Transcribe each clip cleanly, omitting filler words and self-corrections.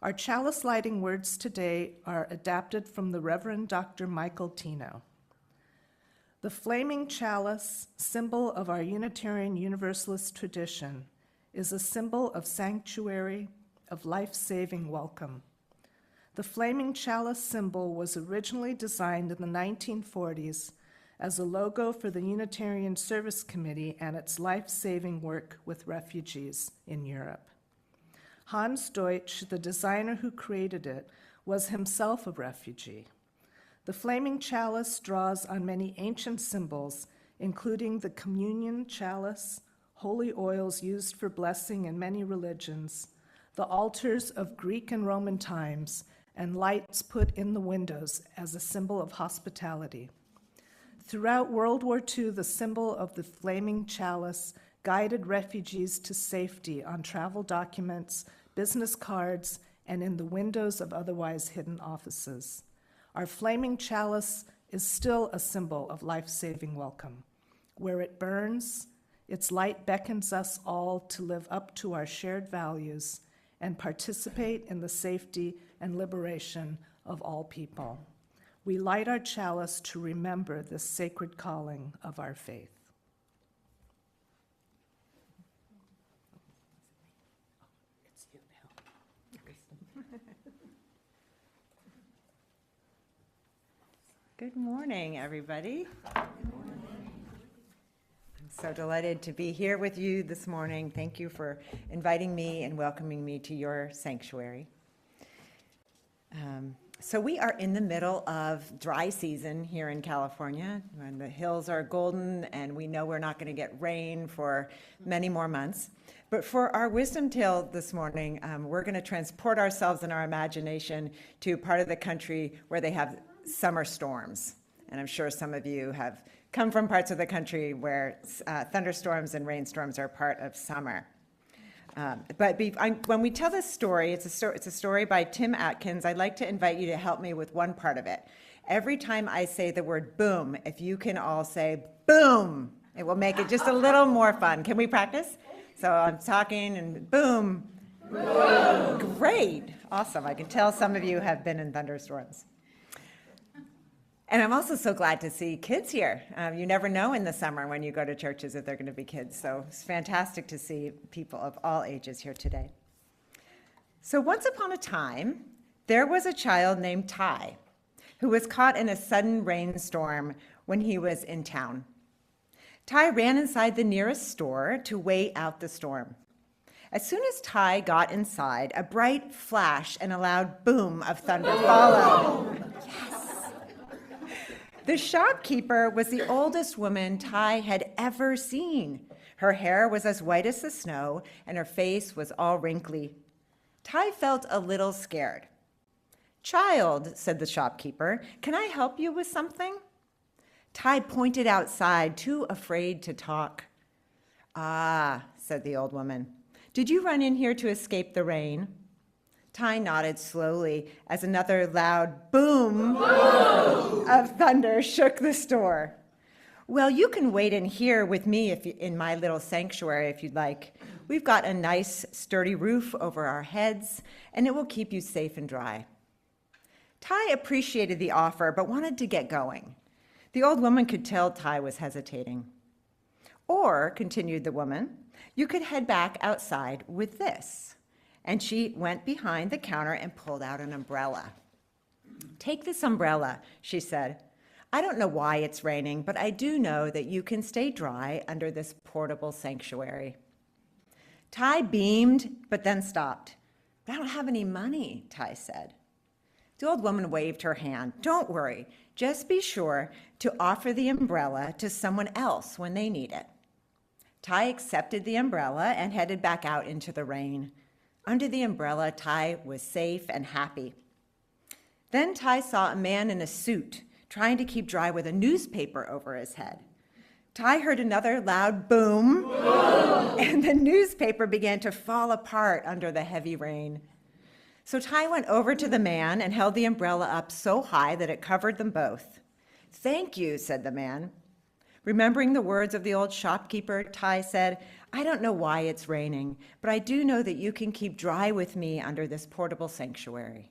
Our chalice lighting words today are adapted from the Reverend Dr. Michael Tino. The flaming chalice, symbol of our Unitarian Universalist tradition, is a symbol of sanctuary, of life-saving welcome. The flaming chalice symbol was originally designed in the 1940s as a logo for the Unitarian Service Committee and its life-saving work with refugees in Europe. Hans Deutsch, the designer who created it, was himself a refugee. The flaming chalice draws on many ancient symbols, including the communion chalice, holy oils used for blessing in many religions, the altars of Greek and Roman times, and lights put in the windows as a symbol of hospitality. Throughout World War II, the symbol of the flaming chalice guided refugees to safety on travel documents, business cards, and in the windows of otherwise hidden offices. Our flaming chalice is still a symbol of life-saving welcome. Where it burns, its light beckons us all to live up to our shared values and participate in the safety and liberation of all people. We light our chalice to remember this sacred calling of our faith. It's you now. Good morning, everybody. I'm so delighted to be here with you this morning. Thank you for inviting me and welcoming me to your sanctuary. So we are in the middle of dry season here in California, when the hills are golden and we know we're not going to get rain for many more months. But for our wisdom tale this morning, we're going to transport ourselves in our imagination to part of the country where they have summer storms. And I'm sure some of you have come from parts of the country where thunderstorms and rainstorms are part of summer. When we tell this story, it's a story by Tim Atkins. I'd like to invite you to help me with one part of it. Every time I say the word boom, if you can all say boom, it will make it just a little more fun. Can we practice? So I'm talking and boom. Boom. Great. Awesome. I can tell some of you have been in thunderstorms. And I'm also so glad to see kids here. You never know in the summer when you go to churches if they're going to be kids. So it's fantastic to see people of all ages here today. So once upon a time, there was a child named Ty who was caught in a sudden rainstorm when he was in town. Ty ran inside the nearest store to wait out the storm. As soon as Ty got inside, a bright flash and a loud boom of thunder followed. Yes. The shopkeeper was the oldest woman Ty had ever seen. Her hair was as white as the snow, and her face was all wrinkly. Ty felt a little scared. "Child," said the shopkeeper, "can I help you with something?" Ty pointed outside, too afraid to talk. "Ah," said the old woman, "did you run in here to escape the rain?" Ty nodded slowly as another loud boom of thunder shook the store. "Well, you can wait in here with me in my little sanctuary if you'd like. We've got a nice, sturdy roof over our heads, and it will keep you safe and dry." Ty appreciated the offer, but wanted to get going. The old woman could tell Ty was hesitating. "Or," continued the woman, "you could head back outside with this." And she went behind the counter and pulled out an umbrella. "Take this umbrella," she said. "I don't know why it's raining, but I do know that you can stay dry under this portable sanctuary." Ty beamed, but then stopped. "I don't have any money," Ty said. The old woman waved her hand. "Don't worry, just be sure to offer the umbrella to someone else when they need it." Ty accepted the umbrella and headed back out into the rain. Under the umbrella, Ty was safe and happy. Then Ty saw a man in a suit trying to keep dry with a newspaper over his head. Ty heard another loud boom, and the newspaper began to fall apart under the heavy rain. So Ty went over to the man and held the umbrella up so high that it covered them both. "Thank you," said the man. Remembering the words of the old shopkeeper, Ty said, "I don't know why it's raining, but I do know that you can keep dry with me under this portable sanctuary."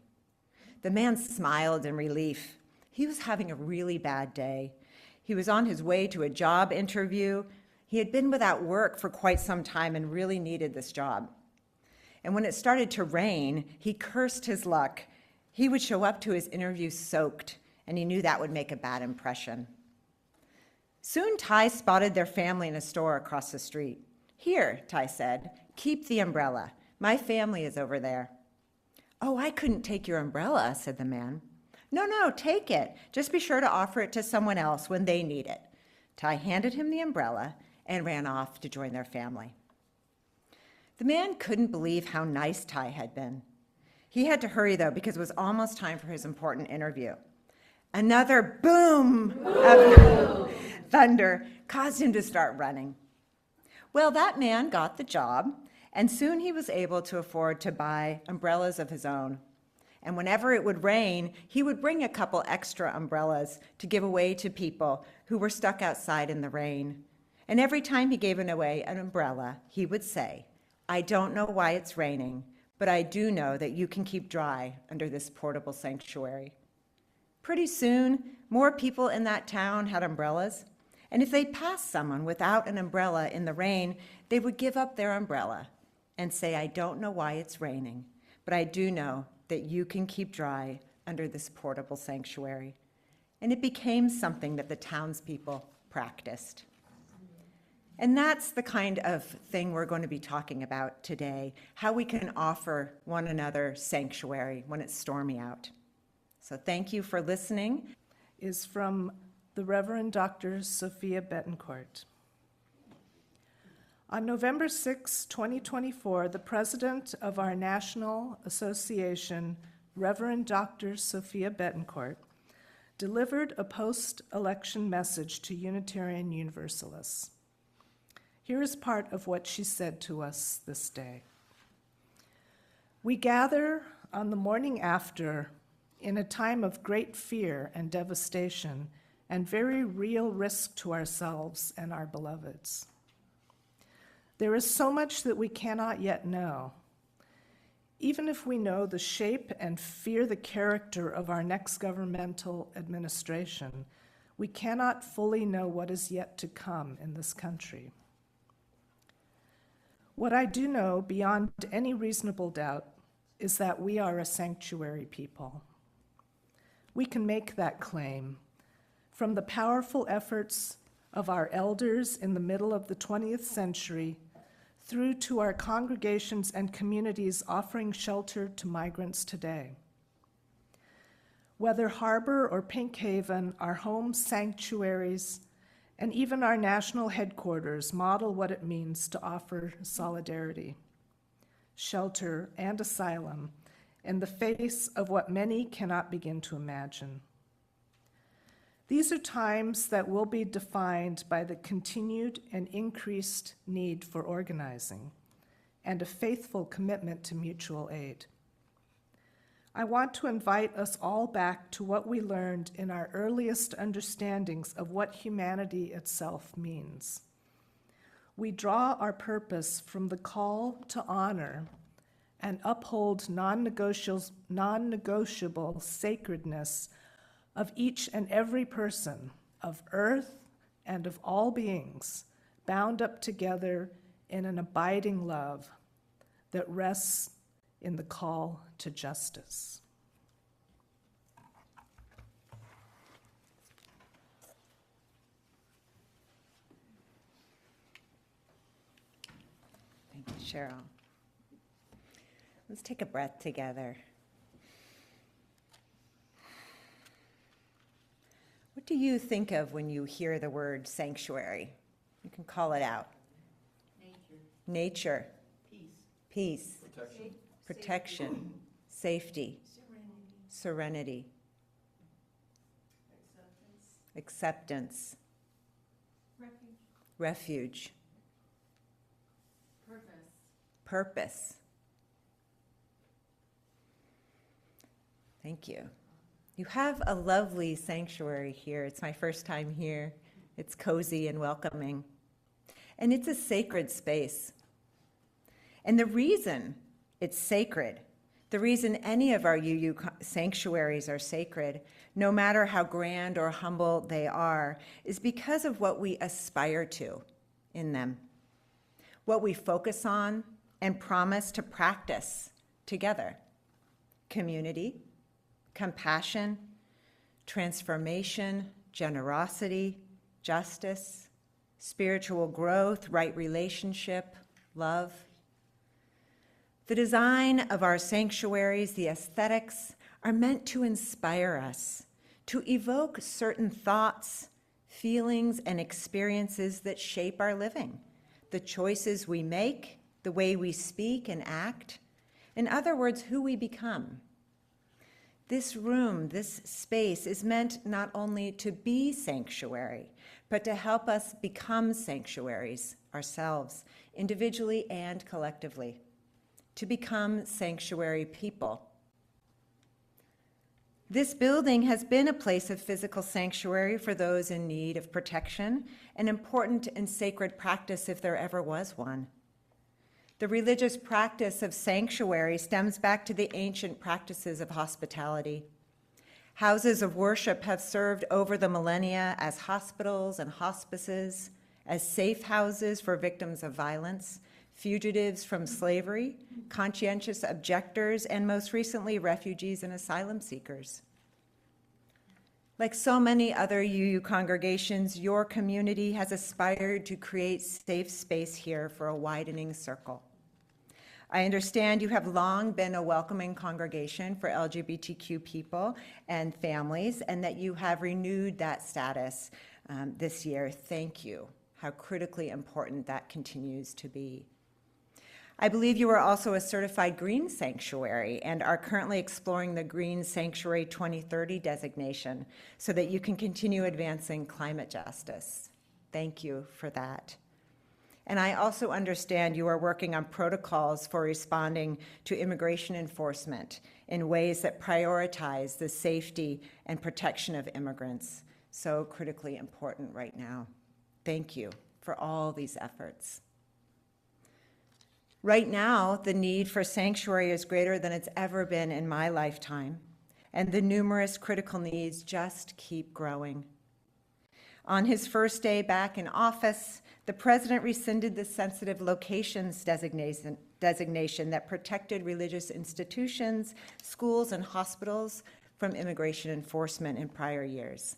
The man smiled in relief. He was having a really bad day. He was on his way to a job interview. He had been without work for quite some time and really needed this job. And when it started to rain, he cursed his luck. He would show up to his interview soaked, and he knew that would make a bad impression. Soon, Ty spotted their family in a store across the street. "Here," Ty said, "keep the umbrella. My family is over there." "Oh, I couldn't take your umbrella," said the man. No, take it. Just be sure to offer it to someone else when they need it." Ty handed him the umbrella and ran off to join their family. The man couldn't believe how nice Ty had been. He had to hurry, though, because it was almost time for his important interview. Another boom of thunder caused him to start running. Well, that man got the job, and soon he was able to afford to buy umbrellas of his own. And whenever it would rain, he would bring a couple extra umbrellas to give away to people who were stuck outside in the rain. And every time he gave away an umbrella, he would say, "I don't know why it's raining, but I do know that you can keep dry under this portable sanctuary." Pretty soon, more people in that town had umbrellas, and if they passed someone without an umbrella in the rain, they would give up their umbrella and say, "I don't know why it's raining, but I do know that you can keep dry under this portable sanctuary." And it became something that the townspeople practiced. And that's the kind of thing we're going to be talking about today, how we can offer one another sanctuary when it's stormy out. So thank you for listening. Is from the Reverend Dr. Sophia Betancourt. On November 6, 2024, the president of our national association, Reverend Dr. Sophia Betancourt, delivered a post-election message to Unitarian Universalists. Here is part of what she said to us this day. "We gather on the morning after, in a time of great fear and devastation and very real risk to ourselves and our beloveds. There is so much that we cannot yet know. Even if we know the shape and fear the character of our next governmental administration, we cannot fully know what is yet to come in this country. What I do know beyond any reasonable doubt is that we are a sanctuary people. We can make that claim from the powerful efforts of our elders in the middle of the 20th century through to our congregations and communities offering shelter to migrants today. Whether Harbor or Pink Haven, our home sanctuaries, and even our national headquarters model what it means to offer solidarity, shelter, and asylum in the face of what many cannot begin to imagine. These are times that will be defined by the continued and increased need for organizing and a faithful commitment to mutual aid. I want to invite us all back to what we learned in our earliest understandings of what humanity itself means. We draw our purpose from the call to honor and uphold non-negotiable sacredness of each and every person, of earth and of all beings, bound up together in an abiding love that rests in the call to justice. Thank you, Cheryl. Let's take a breath together. What do you think of when you hear the word sanctuary? You can call it out. Nature. Peace. Protection. Safety. Serenity. Acceptance. Refuge. Purpose. Thank you. You have a lovely sanctuary here. It's my first time here. It's cozy and welcoming. And it's a sacred space. And the reason it's sacred, the reason any of our UU sanctuaries are sacred, no matter how grand or humble they are, is because of what we aspire to in them, what we focus on and promise to practice together: community, compassion, transformation, generosity, justice, spiritual growth, right relationship, love. The design of our sanctuaries, the aesthetics, are meant to inspire us, to evoke certain thoughts, feelings, and experiences that shape our living, the choices we make, the way we speak and act, in other words, who we become. This room, this space, is meant not only to be sanctuary, but to help us become sanctuaries ourselves, individually and collectively, to become sanctuary people. This building has been a place of physical sanctuary for those in need of protection, an important and sacred practice if there ever was one. The religious practice of sanctuary stems back to the ancient practices of hospitality. Houses of worship have served over the millennia as hospitals and hospices, as safe houses for victims of violence, fugitives from slavery, conscientious objectors, and most recently, refugees and asylum seekers. Like so many other UU congregations, your community has aspired to create safe space here for a widening circle. I understand you have long been a welcoming congregation for LGBTQ people and families, and that you have renewed that status this year. Thank you. How critically important that continues to be. I believe you are also a certified Green Sanctuary and are currently exploring the Green Sanctuary 2030 designation so that you can continue advancing climate justice. Thank you for that. And I also understand you are working on protocols for responding to immigration enforcement in ways that prioritize the safety and protection of immigrants, so critically important right now. Thank you for all these efforts. Right now, the need for sanctuary is greater than it's ever been in my lifetime, and the numerous critical needs just keep growing. On his first day back in office, the president rescinded the sensitive locations designation that protected religious institutions, schools, and hospitals from immigration enforcement in prior years.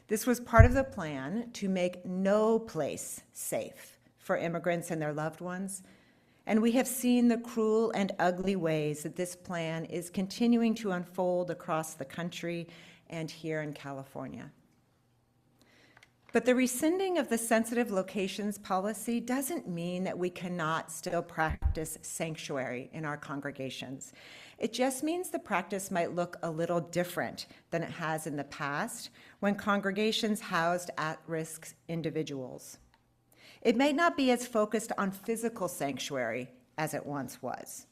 This was part of the plan to make no place safe for immigrants and their loved ones. And we have seen the cruel and ugly ways that this plan is continuing to unfold across the country and here in California. But the rescinding of the sensitive locations policy doesn't mean that we cannot still practice sanctuary in our congregations. It just means the practice might look a little different than it has in the past when congregations housed at-risk individuals. It may not be as focused on physical sanctuary as it once was.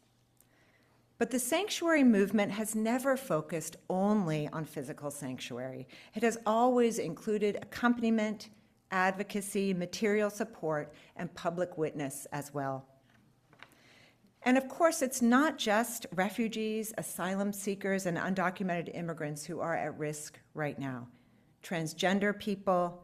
But the sanctuary movement has never focused only on physical sanctuary. It has always included accompaniment, advocacy, material support, and public witness as well. And of course, it's not just refugees, asylum seekers, and undocumented immigrants who are at risk right now. Transgender people,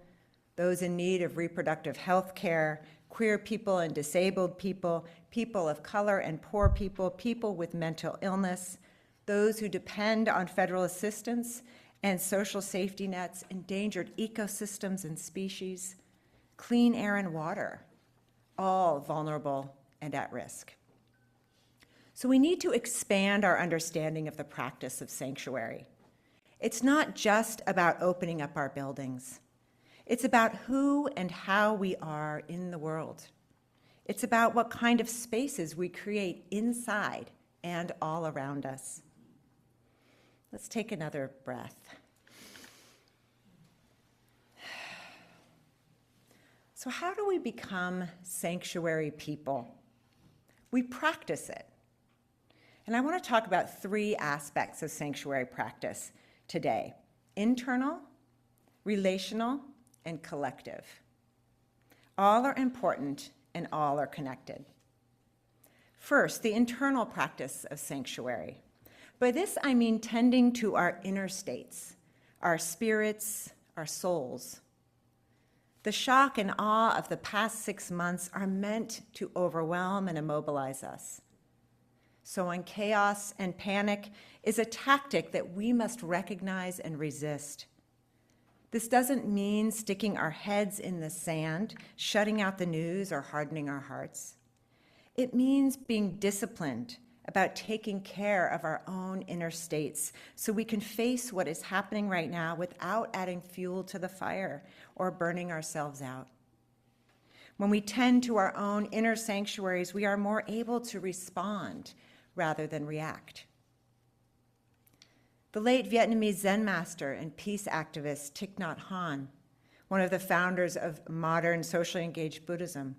those in need of reproductive health care, queer people and disabled people, people of color and poor people, people with mental illness, those who depend on federal assistance and social safety nets, endangered ecosystems and species, clean air and water, all vulnerable and at risk. So we need to expand our understanding of the practice of sanctuary. It's not just about opening up our buildings. It's about who and how we are in the world. It's about what kind of spaces we create inside and all around us. Let's take another breath. So how do we become sanctuary people? We practice it. And I want to talk about 3 aspects of sanctuary practice today: internal, relational, and collective. All are important and all are connected. First, the internal practice of sanctuary. By this, I mean tending to our inner states, our spirits, our souls. The shock and awe of the past 6 months are meant to overwhelm and immobilize us. So when chaos and panic is a tactic that we must recognize and resist. This doesn't mean sticking our heads in the sand, shutting out the news, or hardening our hearts. It means being disciplined about taking care of our own inner states so we can face what is happening right now without adding fuel to the fire or burning ourselves out. When we tend to our own inner sanctuaries, we are more able to respond rather than react. The late Vietnamese Zen master and peace activist Thich Nhat Hanh, one of the founders of modern socially engaged Buddhism,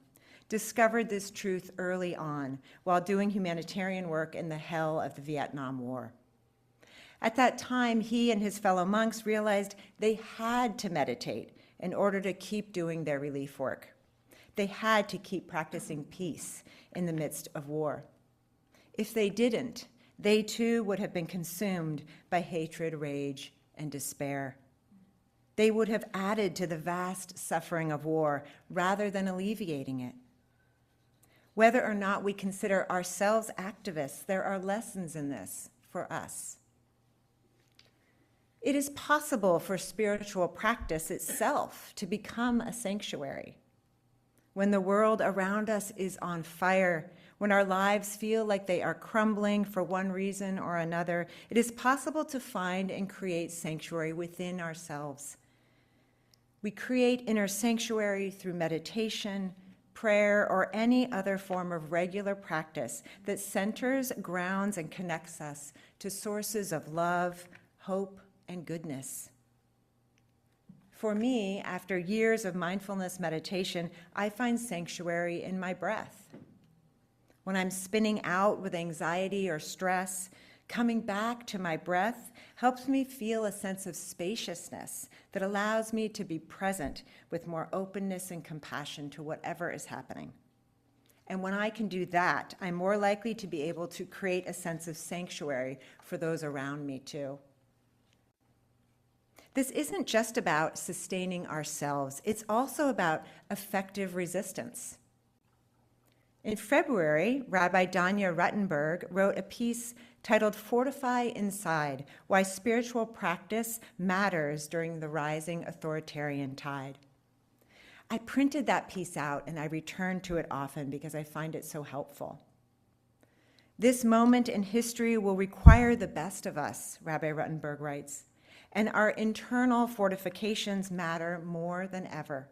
discovered this truth early on while doing humanitarian work in the hell of the Vietnam War. At that time, he and his fellow monks realized they had to meditate in order to keep doing their relief work. They had to keep practicing peace in the midst of war. If they didn't, they too would have been consumed by hatred, rage, and despair. They would have added to the vast suffering of war rather than alleviating it. Whether or not we consider ourselves activists, there are lessons in this for us. It is possible for spiritual practice itself to become a sanctuary. When the world around us is on fire, when our lives feel like they are crumbling for one reason or another, it is possible to find and create sanctuary within ourselves. We create inner sanctuary through meditation, prayer, or any other form of regular practice that centers, grounds, and connects us to sources of love, hope, and goodness. For me, after years of mindfulness meditation, I find sanctuary in my breath. When I'm spinning out with anxiety or stress, coming back to my breath helps me feel a sense of spaciousness that allows me to be present with more openness and compassion to whatever is happening. And when I can do that, I'm more likely to be able to create a sense of sanctuary for those around me too. This isn't just about sustaining ourselves, it's also about effective resistance. In February, Rabbi Danya Ruttenberg wrote a piece titled "Fortify Inside: Why Spiritual Practice Matters During the Rising Authoritarian Tide." I printed that piece out and I return to it often because I find it so helpful. This moment in history will require the best of us, Rabbi Ruttenberg writes, and our internal fortifications matter more than ever.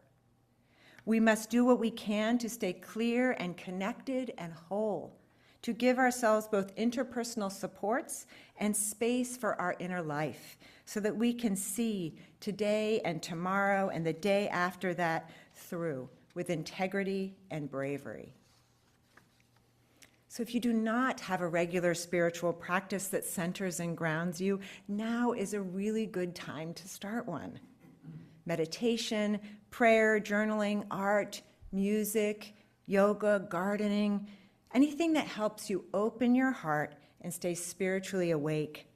We must do what we can to stay clear and connected and whole, to give ourselves both interpersonal supports and space for our inner life so that we can see today and tomorrow and the day after that through with integrity and bravery. So if you do not have a regular spiritual practice that centers and grounds you, now is a really good time to start one. Meditation, prayer, journaling, art, music, yoga, gardening, anything that helps you open your heart and stay spiritually awake,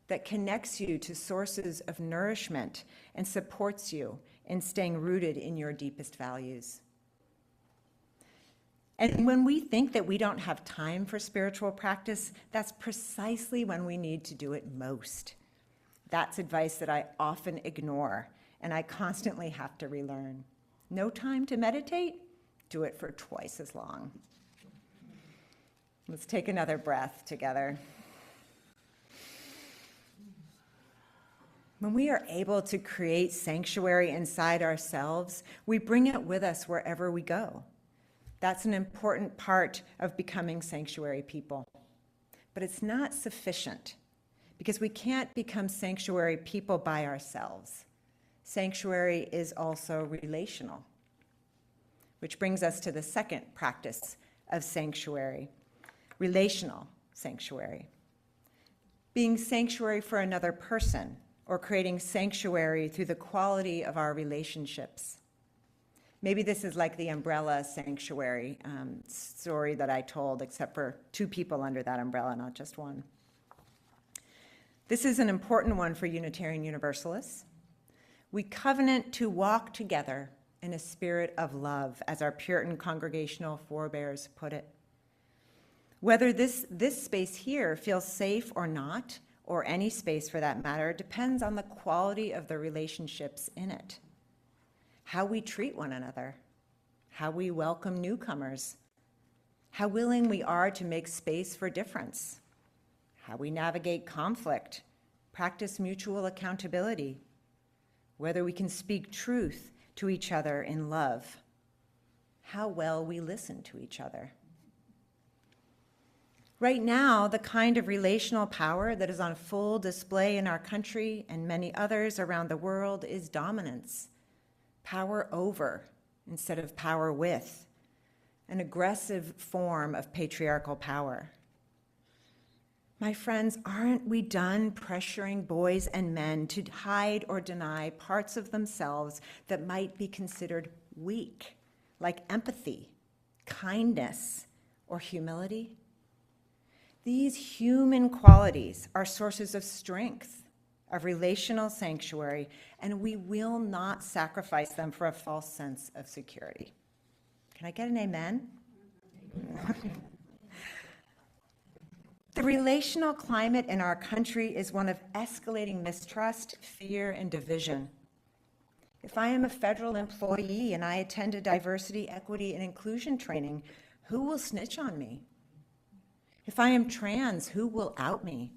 that connects you to sources of nourishment and supports you in staying rooted in your deepest values. And when we think that we don't have time for spiritual practice, that's precisely when we need to do it most. That's advice that I often ignore, and I constantly have to relearn. No time to meditate? Do it for twice as long. Let's take another breath together. When we are able to create sanctuary inside ourselves, we bring it with us wherever we go. That's an important part of becoming sanctuary people. But it's not sufficient because we can't become sanctuary people by ourselves. Sanctuary is also relational, which brings us to the second practice of sanctuary, relational sanctuary. Being sanctuary for another person or creating sanctuary through the quality of our relationships. Maybe this is like the umbrella sanctuary story that I told, except for 2 people under that umbrella, not just one. This is an important one for Unitarian Universalists. We covenant to walk together in a spirit of love, as our Puritan congregational forebears put it. Whether this space here feels safe or not, or any space for that matter, depends on the quality of the relationships in it. How we treat one another, how we welcome newcomers, how willing we are to make space for difference, how we navigate conflict, practice mutual accountability, whether we can speak truth to each other in love, how well we listen to each other. Right now, the kind of relational power that is on full display in our country and many others around the world is dominance, power over instead of power with, an aggressive form of patriarchal power. My friends, aren't we done pressuring boys and men to hide or deny parts of themselves that might be considered weak, like empathy, kindness, or humility? These human qualities are sources of strength, of relational sanctuary, and we will not sacrifice them for a false sense of security. Can I get an amen? The relational climate in our country is one of escalating mistrust, fear, and division. If I am a federal employee and I attend a diversity, equity, and inclusion training, who will snitch on me? If I am trans, who will out me?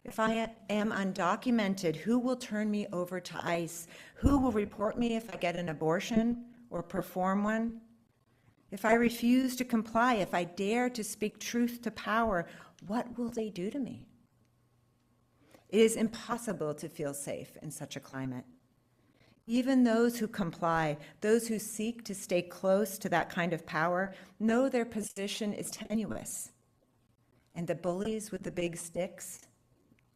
If I am undocumented, who will turn me over to ICE? Who will report me if I get an abortion or perform one? If I refuse to comply, if I dare to speak truth to power, what will they do to me? It is impossible to feel safe in such a climate. Even those who comply, those who seek to stay close to that kind of power, know their position is tenuous. And the bullies with the big sticks,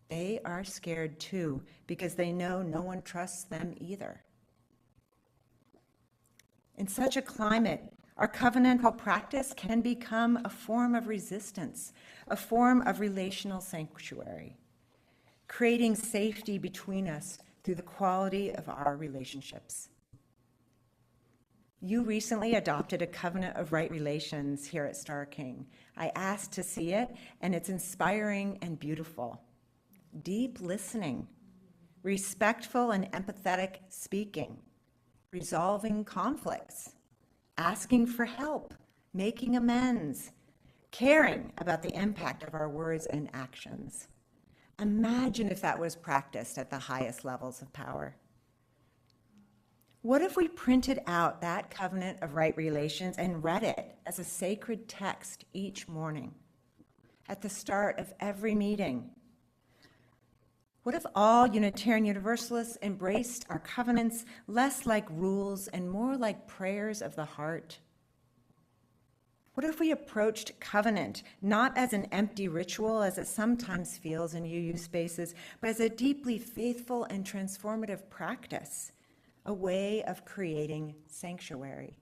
they are scared too, because they know no one trusts them either. In such a climate, our covenantal practice can become a form of resistance, a form of relational sanctuary, creating safety between us through the quality of our relationships. You recently adopted a covenant of right relations here at Starr King. I asked to see it, and it's inspiring and beautiful. Deep listening, respectful and empathetic speaking, resolving conflicts, asking for help, making amends, caring about the impact of our words and actions. Imagine if that was practiced at the highest levels of power. What if we printed out that covenant of right relations and read it as a sacred text each morning at the start of every meeting? What if all Unitarian Universalists embraced our covenants less like rules and more like prayers of the heart? What if we approached covenant not as an empty ritual, as it sometimes feels in UU spaces, but as a deeply faithful and transformative practice, a way of creating sanctuary?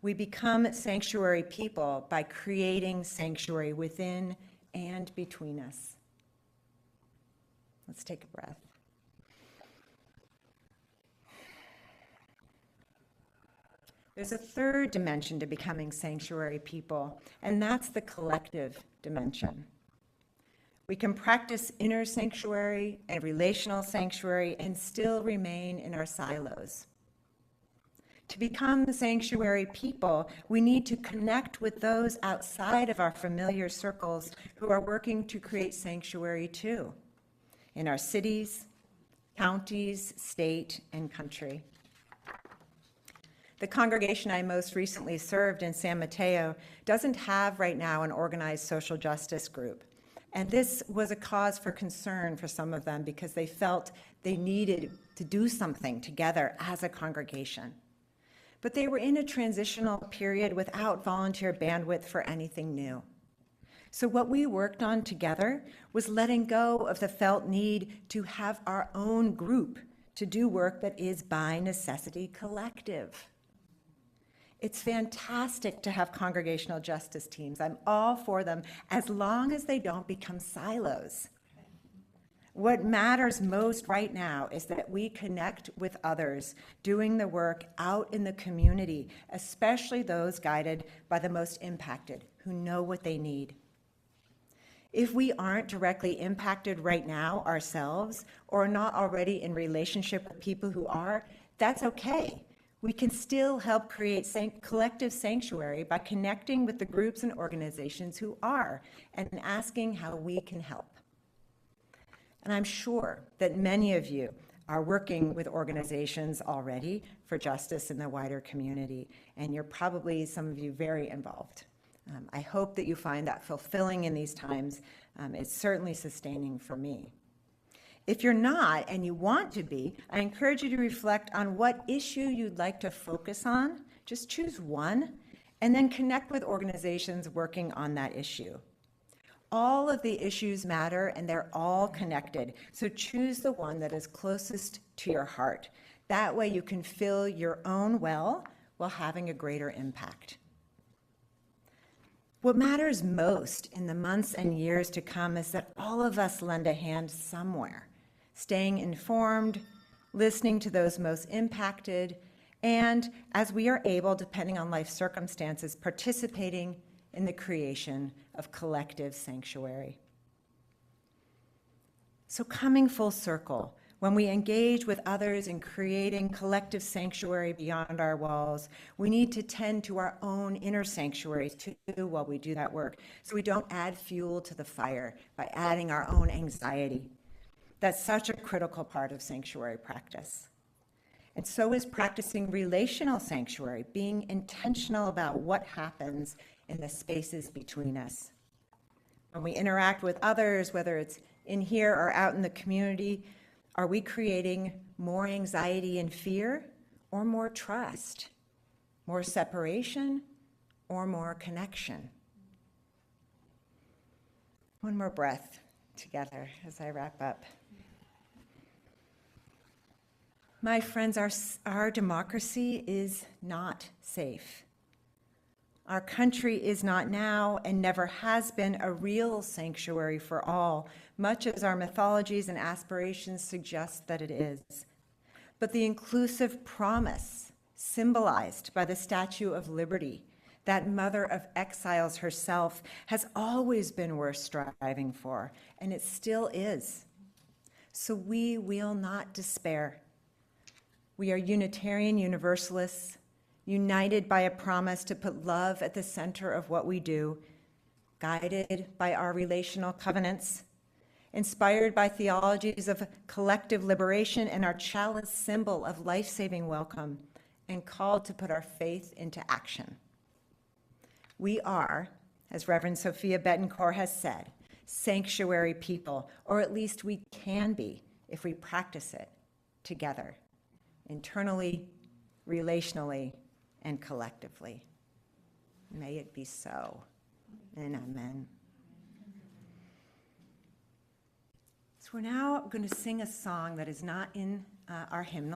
We become sanctuary people by creating sanctuary within and between us. Let's take a breath. There's a third dimension to becoming sanctuary people, and that's the collective dimension. We can practice inner sanctuary and relational sanctuary and still remain in our silos. To become the sanctuary people, we need to connect with those outside of our familiar circles who are working to create sanctuary too, in our cities, counties, state, and country. The congregation I most recently served in San Mateo doesn't have right now an organized social justice group. And this was a cause for concern for some of them because they felt they needed to do something together as a congregation. But they were in a transitional period without volunteer bandwidth for anything new. So what we worked on together was letting go of the felt need to have our own group to do work that is by necessity collective. It's fantastic to have congregational justice teams. I'm all for them as long as they don't become silos. What matters most right now is that we connect with others doing the work out in the community, especially those guided by the most impacted, who know what they need. If we aren't directly impacted right now ourselves, or not already in relationship with people who are, that's okay. We can still help create collective sanctuary by connecting with the groups and organizations who are and asking how we can help. And I'm sure that many of you are working with organizations already for justice in the wider community, and you're probably, some of you, very involved. I hope that you find that fulfilling in these times. It's certainly sustaining for me. If you're not and you want to be, I encourage you to reflect on what issue you'd like to focus on. Just choose one, and then connect with organizations working on that issue. All of the issues matter, and they're all connected. So choose the one that is closest to your heart. That way you can fill your own well while having a greater impact. What matters most in the months and years to come is that all of us lend a hand somewhere, staying informed, listening to those most impacted, and as we are able, depending on life circumstances, participating in the creation of collective sanctuary. So coming full circle, when we engage with others in creating collective sanctuary beyond our walls, we need to tend to our own inner sanctuaries too while we do that work, so we don't add fuel to the fire by adding our own anxiety. That's such a critical part of sanctuary practice. And so is practicing relational sanctuary, being intentional about what happens in the spaces between us. When we interact with others, whether it's in here or out in the community, are we creating more anxiety and fear, or more trust, more separation, or more connection? One more breath together as I wrap up. My friends, our democracy is not safe. Our country is not now and never has been a real sanctuary for all, much as our mythologies and aspirations suggest that it is. But the inclusive promise symbolized by the Statue of Liberty, that mother of exiles herself, has always been worth striving for, and it still is. So we will not despair. We are Unitarian Universalists, united by a promise to put love at the center of what we do, guided by our relational covenants, inspired by theologies of collective liberation and our chalice symbol of life-saving welcome, and called to put our faith into action. We are, as Reverend Sophia Betancourt has said, sanctuary people, or at least we can be if we practice it together, internally, relationally, and collectively. May it be so, and amen. So we're now going to sing a song that is not in our hymnal.